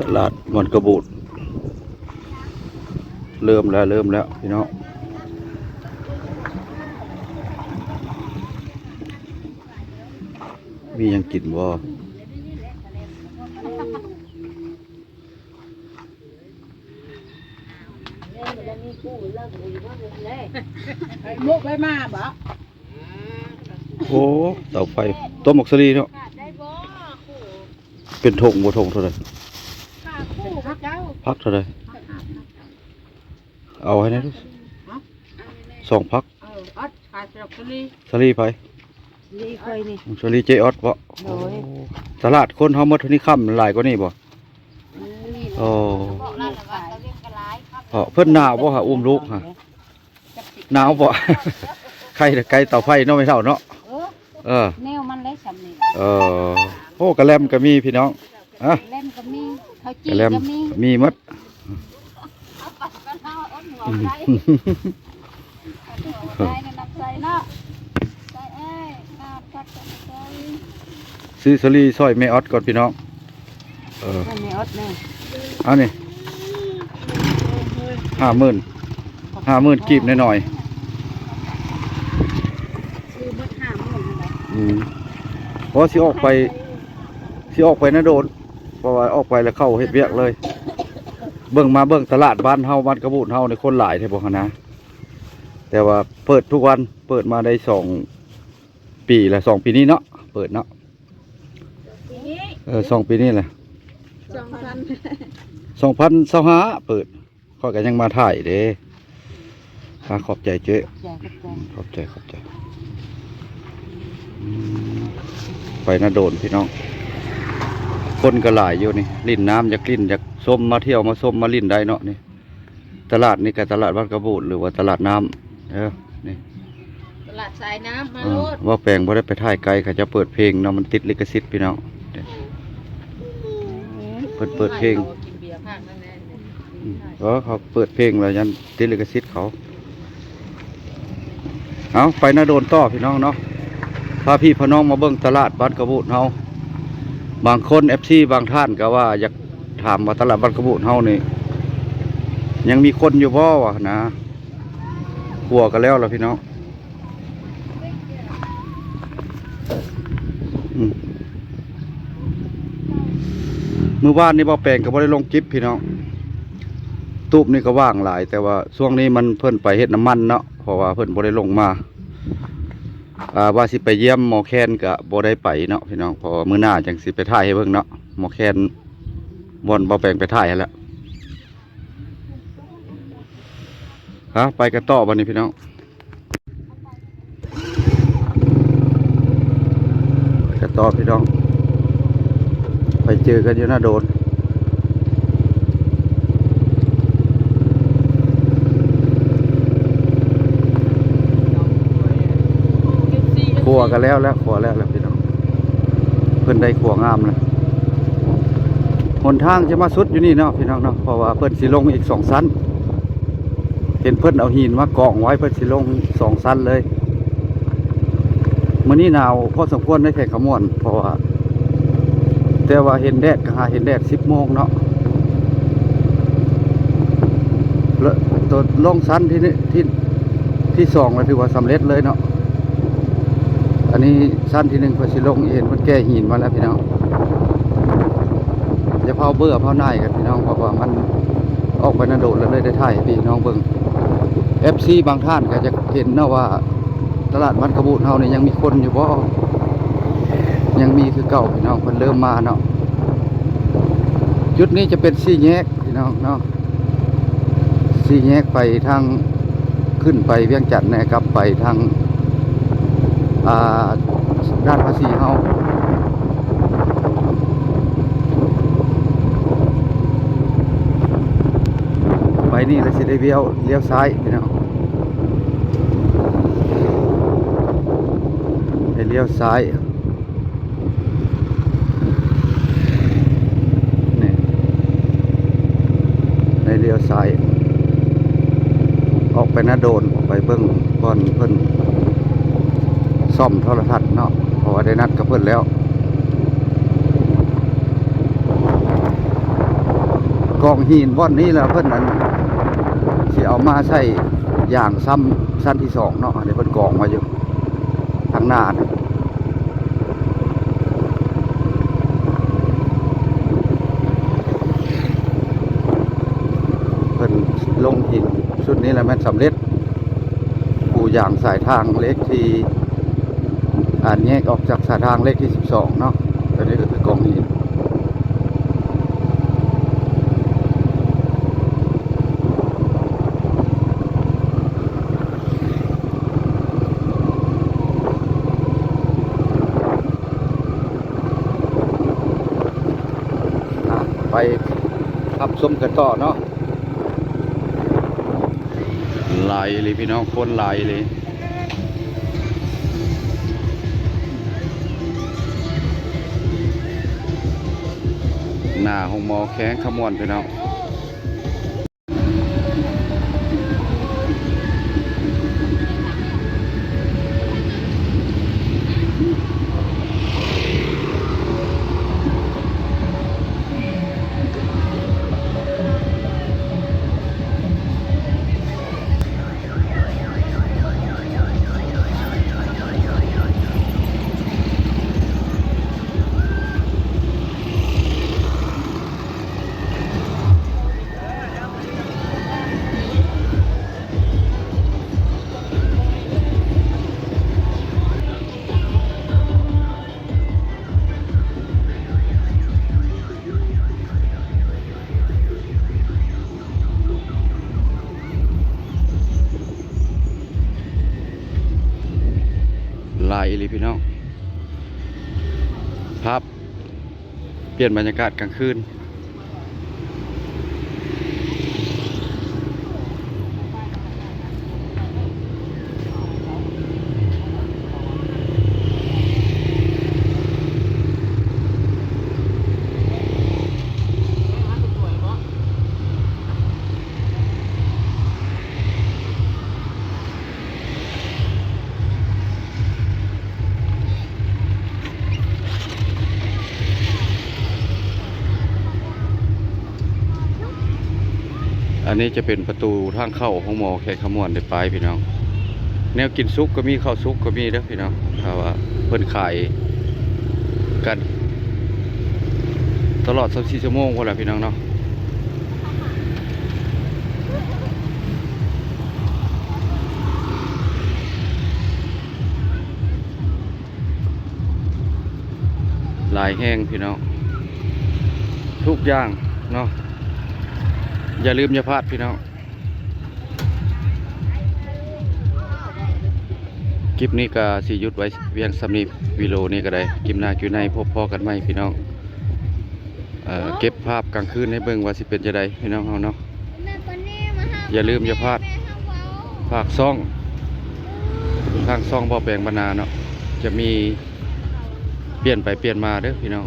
ตลาดมันกระบูดเริ่มแล้วพี่น้องมียังกินบ่มุกไปมาบ่ โอ้เตาไฟต้มหมกสลีเนาะเป็นถงบ่ถงเท่าไหร่พักเท่าไหร่เอาให้นะลูก2 พักสลีไปสลีเจออดบ่ตลาดคนเฮาหมดเท่านี้ค่ำหลายกว่านี้บ่โอ้เพิ่นหนาวบ่ฮะอุ้มลูกฮะหนาวบ่ ใครแต่ไกลเตาไฟเนาะไม่เท่าเนาะแนวมันเลยสำนี่โอ้กระแลมก็มีพี่น้องฮะแลมก็มีข้าวจีกระแลมก็มีหมดซื้อสลีซอยแม่ออดก่อนพี่น้องแม่อดแม่เอานี่50,000กีบหน่อยซื้อหมด50,000เพราะสิออกไปนะโดนเพราะว่าออกไปแล้วเข้าเฮ็ดเวียกเลยเบิ่งตลาดบ้านเฮาบ้านกระบูดเฮาในคนหลายแท้บ่คะนะแต่ว่าเปิดทุกวันเปิดมาได้2 ปีแล้ว2 ปีนี้เนาะเปิดเนาะ2 ปีนี้แหละ2025เปิดข้อยก็ยังมาถ่ายเด้ขอบใจเจ๊ขอบใจไปนะโดนพี่น้องคนก็หลายอยู่นี่ลิ้นน้ำอยากลิ้นอยากส้มมาเที่ยวมาส้มมาลิ้นได้เนาะนี่ตลาดนี่กับตลาดบ้านกระบูดหรือว่าตลาดน้ำนี่ตลาดสายน้ำมาโลดว่าแปลงบ่ได้ไปถ่ายไกลเขาจะเปิดเพลงเนาะมันติดลิขสิทธิ์พี่น้องเปิดเพลงเขาเปิดเพลงแล้วยันติดลิขสิทธิ์เขาเอาไปนะโดนต่อพี่น้องเนาะพาพี่พน้องมาเบิ่งตลาดบ้านกระบูดเฮาบางคนFCบางท่านก็ว่าอยากถามว่าตลาดบ้านกระบูดเฮานี่ยังมีคนอยู่บ่วะนะกลัวกันแล้วล่ะพี่น้องมื้อวานนี่บ่แปลงก็บ่ได้ลงคลิปพี่น้องตูบนี่ก็ว่างหลายแต่ว่าช่วงนี้มันเพิ่นไปเฮ็ดน้ำมันเนาะเพราะว่าเพิ่นบ่ได้ลงมาว่าสิไปเยี่ยมหมอแคนก็บ่ได้ไปเนาะพี่น้องเพราะมื้อหน้าจังสิไปถ่ายให้เบิ่งเนาะหมอแคนบ่บ่แปลงไปถ่ายให้แล้วไปกันต่อบัดนี้พี่น้องกันต่อพี่น้องไปเจอกันอยู่หน้าโดนขัวกันแล้วขัวแล้วพี่น้องเพิ่นได้ขัวงามเลยหนทางจะมาสุดอยู่นี่เนาะพี่น้องเนาะเพราะว่าเพิ่นสิลงอีก2 ชั้นเห็นเพิ่นเอาหินมากองไว้เพิ่นสิลง2 ชั้นเลยมื้อนี้หนาวพอสมควรได้แค่ขมวนเพราะว่าแต่ว่าเห็นแดดก็เห็นแดด10 โมงเนาะแล้วตัวลงชั้นที่2ก็ถือว่าสำเร็จเลยเนาะอันนี้ชั้นที่1เพิ่นสิลงเห็นเพิ่นแก้หินมาแล้วพี่น้องจะเผาเบื่อเผาหน่ายกันพี่น้องเพราะว่ามันออกไปนาโดดแล้วเลยได้ถ่ายพี่น้องเบิ่ง FC บางท่านก็จะเห็นนะว่าตลาดบ้านกระบูดเฮานี่ยังมีคนอยู่บ่ยังมีคือเก่าพี่น้องเพิ่นเริ่มมาเนาะจุดนี้จะเป็น4 แยกพี่น้องเนาะ4 แยกไปทางขึ้นไปเวียงจันทน์นะครับไปทางด้านภาษีเฮาไปนี่แล้วสิได้เลี้ยวซ้ายพี่น้องให้เลี้ยวซ้ายนี่ให้เลี้ยวซ้ายออกไปนะโดนไปเบิ่งก่อนเพิ่นซ่อมโทรทัศน์เนาะเพราะว่าได้นัดกับเพิ่นแล้ว กองหินบ่อนนี้แล้วเพิ่นนั้นสิเอามาใช้อย่างซ้ำสั้นที่สองเนาะเดี๋ยวเพิ่นกองไว้อยู่ทางหน้าน่ะเพิ่นลงหินชุดนี้แล้วแม่นสำเร็จปูอย่างสายทางเล็กที่แยกออกจากสายทางเลขที่12เนาะตัวนี้ก็คือกองหินไปขับส้มกันต่อเนาะไหลเลยพี่น้องคนไหลเลยหน้าห้องหมอแข้งขมวนพี่น้องลายเลยพี่น้องภาพเปลี่ยนบรรยากาศกลางคืนอันนี้จะเป็นประตูทางเข้าของหมอแขกขมวนได้ไปพี่น้องแนวกินซุกก็มีข้าวซุกก็มีเด้อพี่น้องถ้าว่าเพิ่นขายกันตลอด24ชั่วโมงพุ่นล่ะพี่น้องเนาะหลายแห้งพี่น้องทุกอย่างเนาะอย่าลืมอย่าพลาดพี่น้องคลิปนี้ก็สิหยุดไว้เพียงสำนีวิโลนี้ก็ได้คลิปหน้าคิวในพบพ่อกันไหมพี่น้องเก็บภาพกลางคืนให้เบิ่งว่าสิเป็นจะไดพี่น้องเฮาเนาะอย่าลืมอย่าพลาดฝากซ่องทางซ่องบ่อแปลงบรรณาเนาะจะมีเปลี่ยนไปเปลี่ยนมาเด้อพี่น้อง